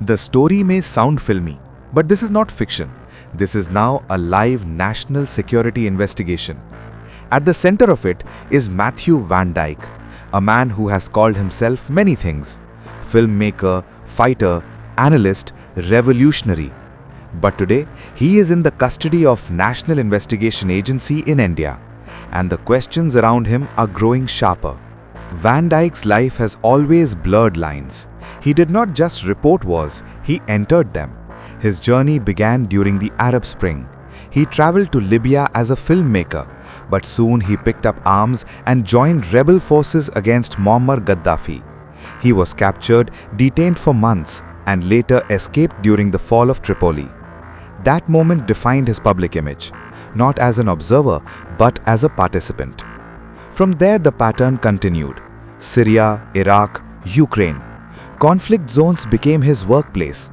The story may sound filmy, but this is not fiction. This is now a live national security investigation. At the center of it is Matthew VanDyke, a man who has called himself many things: filmmaker, fighter, analyst, revolutionary. But today, he is in the custody of National Investigation Agency in India, and the questions around him are growing sharper. VanDyke's life has always blurred lines. He did not just report wars, he entered them. His journey began during the Arab Spring. He traveled to Libya as a filmmaker, but soon he picked up arms and joined rebel forces against Muammar Gaddafi. He was captured, detained for months, and later escaped during the fall of Tripoli. That moment defined his public image, not as an observer, but as a participant. From there, the pattern continued. Syria, Iraq, Ukraine. Conflict zones became his workplace.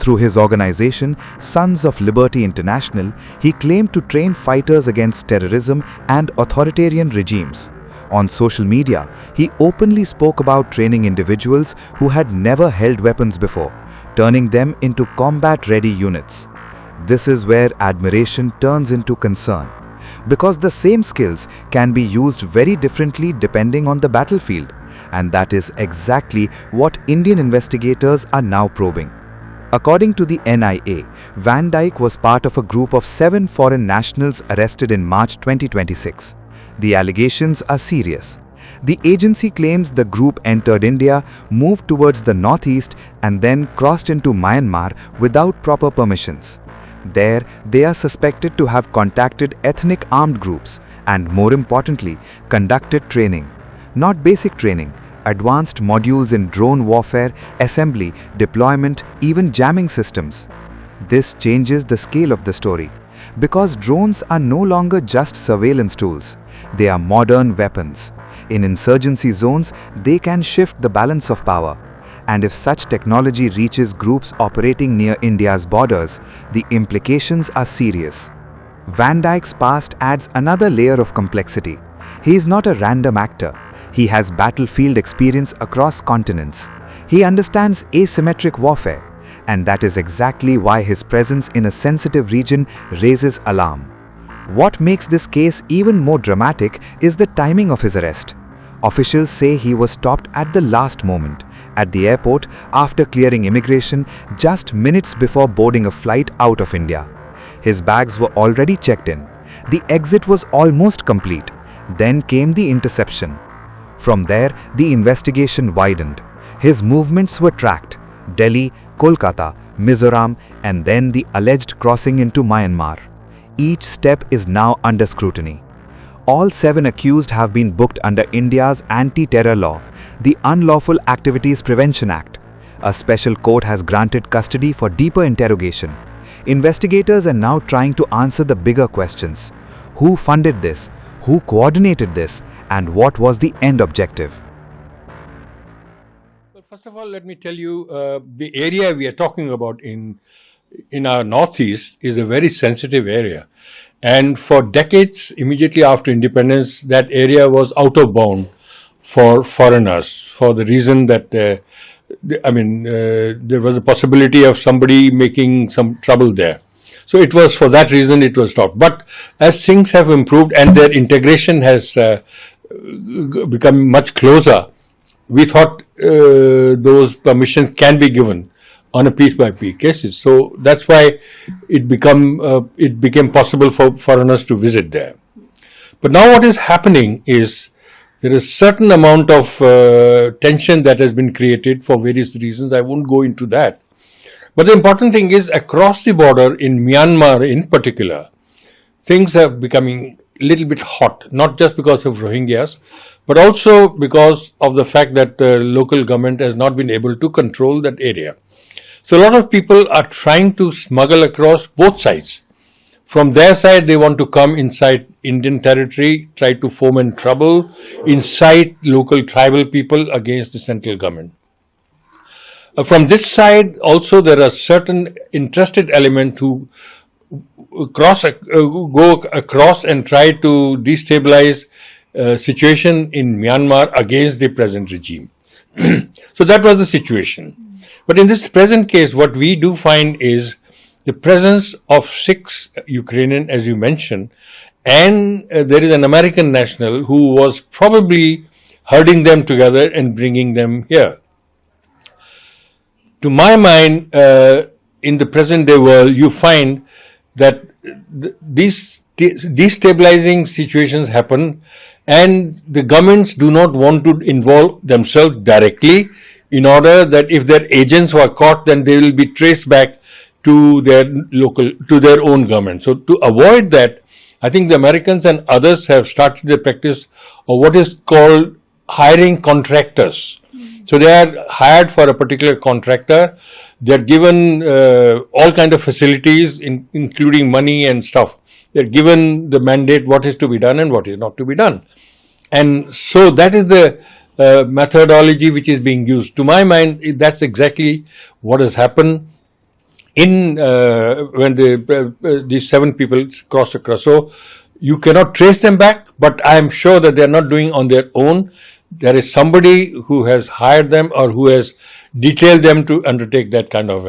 Through his organization, Sons of Liberty International, he claimed to train fighters against terrorism and authoritarian regimes. On social media, he openly spoke about training individuals who had never held weapons before, turning them into combat-ready units. This is where admiration turns into concern, because the same skills can be used very differently depending on the battlefield, and that is exactly what Indian investigators are now probing. According to the NIA, VanDyke was part of a group of 7 foreign nationals arrested in March 2026. The allegations are serious. The agency claims the group entered India, moved towards the northeast, and then crossed into Myanmar without proper permissions. There, they are suspected to have contacted ethnic armed groups and, more importantly, conducted training. Not basic training, advanced modules in drone warfare, assembly, deployment, even jamming systems. This changes the scale of the story, because drones are no longer just surveillance tools. They are modern weapons. In insurgency zones, they can shift the balance of power. And if such technology reaches groups operating near India's borders, the implications are serious. VanDyke's past adds another layer of complexity. He is not a random actor. He has battlefield experience across continents. He understands asymmetric warfare, and that is exactly why his presence in a sensitive region raises alarm. What makes this case even more dramatic is the timing of his arrest. Officials say he was stopped at the last moment, at the airport after clearing immigration just minutes before boarding a flight out of India. His bags were already checked in. The exit was almost complete. Then came the interception. From there, the investigation widened. His movements were tracked: Delhi, Kolkata, Mizoram, and then the alleged crossing into Myanmar. Each step is now under scrutiny. All 7 accused have been booked under India's anti-terror law, the Unlawful Activities Prevention Act. A special court has granted custody for deeper interrogation. Investigators are now trying to answer the bigger questions. Who funded this? Who coordinated this? And what was the end objective? Well, first of all, let me tell you, the area we are talking about in our northeast is a very sensitive area. And for decades, immediately after independence, that area was out of bound for foreigners, for the reason that, there was a possibility of somebody making some trouble there. So it was for that reason it was stopped. But as things have improved and their integration has become much closer, we thought those permissions can be given on a piece-by-piece cases. So that's why it became possible for foreigners to visit there. But now what is happening is there is a certain amount of tension that has been created for various reasons. I won't go into that. But the important thing is, across the border in Myanmar in particular, things are becoming a little bit hot, not just because of Rohingyas, but also because of the fact that the local government has not been able to control that area. So a lot of people are trying to smuggle across both sides. From their side, they want to come inside Indian territory, try to foment trouble, incite local tribal people against the central government. From this side, also there are certain interested elements who go across and try to destabilize situation in Myanmar against the present regime. So that was the situation. But in this present case, what we do find is the presence of 6 Ukrainian, as you mentioned, and there is an American national who was probably herding them together and bringing them here. To my mind, in the present day world, you find that these destabilizing situations happen, and the governments do not want to involve themselves directly, in order that if their agents were caught, then they will be traced back to their own government. So to avoid that, I think the Americans and others have started the practice of what is called hiring contractors. So they are hired for a particular contractor. They are given all kind of facilities, including money and stuff. They are given the mandate what is to be done and what is not to be done. And so that is the methodology which is being used. To my mind, that's exactly what has happened in when these 7 people crossed across. So you cannot trace them back, but I am sure that they are not doing on their own. There is somebody who has hired them or who has detailed them to undertake that kind of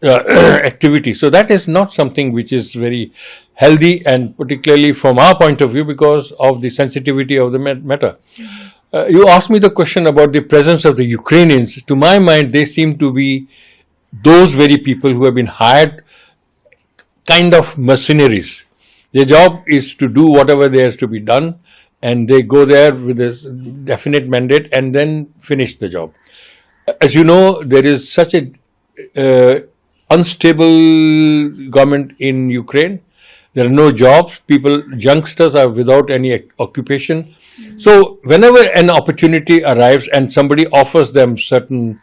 activity. So that is not something which is very healthy, and particularly from our point of view, because of the sensitivity of the matter. You asked me the question about the presence of the Ukrainians. To my mind, they seem to be those very people who have been hired, kind of mercenaries. Their job is to do whatever there is to be done, and they go there with a definite mandate and then finish the job. As you know, there is such a unstable government in Ukraine. There are no jobs. Youngsters are without any occupation. So whenever an opportunity arrives and somebody offers them certain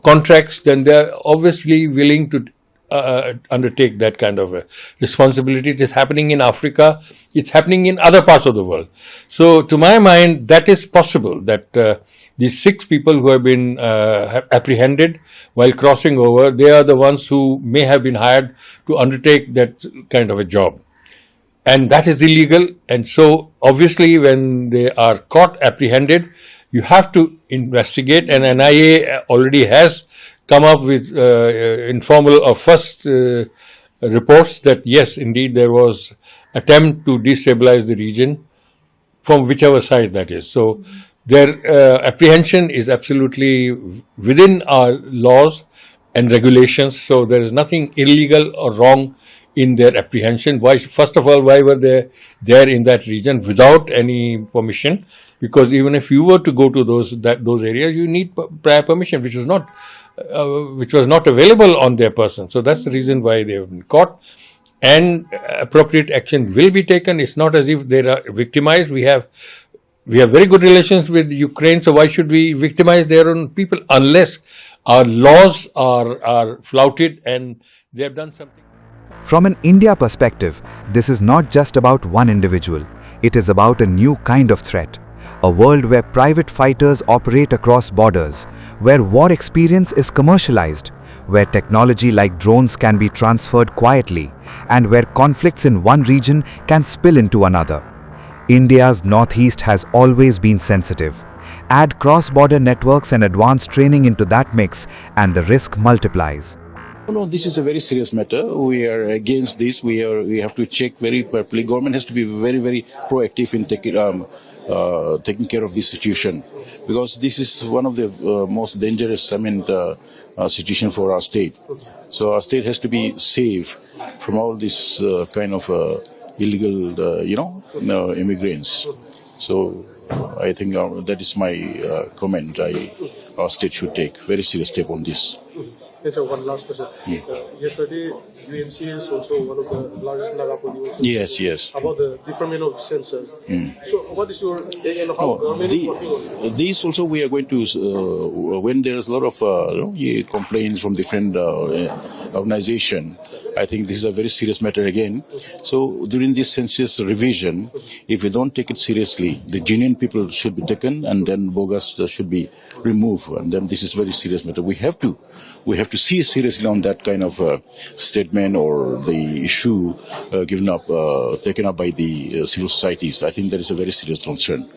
contracts, then they are obviously willing to undertake that kind of a responsibility. It is happening in Africa. It's happening in other parts of the world. So to my mind, that is possible, that these 6 people who have been apprehended while crossing over, they are the ones who may have been hired to undertake that kind of a job. And that is illegal. And so obviously when they are caught, apprehended, you have to investigate, and NIA already has come up with informal or first reports that yes, indeed, there was attempt to destabilize the region from whichever side that is. So their apprehension is absolutely within our laws and regulations. So there is nothing illegal or wrong in their apprehension. Why? First of all, why were they there in that region without any permission? Because even if you were to go to those areas, you need prior permission, which was not available on their person. So that's the reason why they have been caught, and appropriate action will be taken. It's not as if they are victimized. We have very good relations with Ukraine, so why should we victimize their own people unless our laws are flouted and they have done something? From an India perspective, this is not just about one individual. It is about a new kind of threat. A world where private fighters operate across borders, where war experience is commercialized, where technology like drones can be transferred quietly, and where conflicts in one region can spill into another. India's northeast has always been sensitive. Add cross-border networks and advanced training into that mix, and the risk multiplies. No, this is a very serious matter. We are against this. We have to check very carefully. Government has to be very, very proactive in taking care of this situation, because this is one of the most dangerous, situation for our state. So our state has to be safe from all this kind of illegal, immigrants. So I think that is my comment. Our state should take very serious step on this. Okay, so one last question. Yesterday, UNCS also one of the largest Naga producers. Yes. About the deferment of census. So, what is your take and how government is working on it? These also we are going to when there is a lot of complaints from different organizations. I think this is a very serious matter again. So during this census revision, if we don't take it seriously, the genuine people should be taken, and then bogus should be removed. And then this is very serious matter. We have to see seriously on that kind of statement or the issue taken up by the civil societies. I think that is a very serious concern.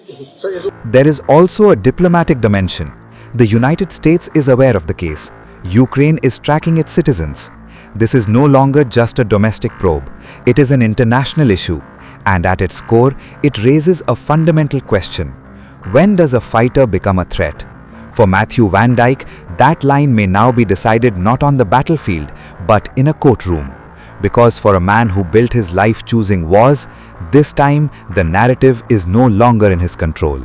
There is also a diplomatic dimension. The United States is aware of the case. Ukraine is tracking its citizens. This is no longer just a domestic probe. It is an international issue. And at its core, it raises a fundamental question. When does a fighter become a threat? For Matthew VanDyke, that line may now be decided not on the battlefield, but in a courtroom. Because for a man who built his life choosing wars, this time the narrative is no longer in his control.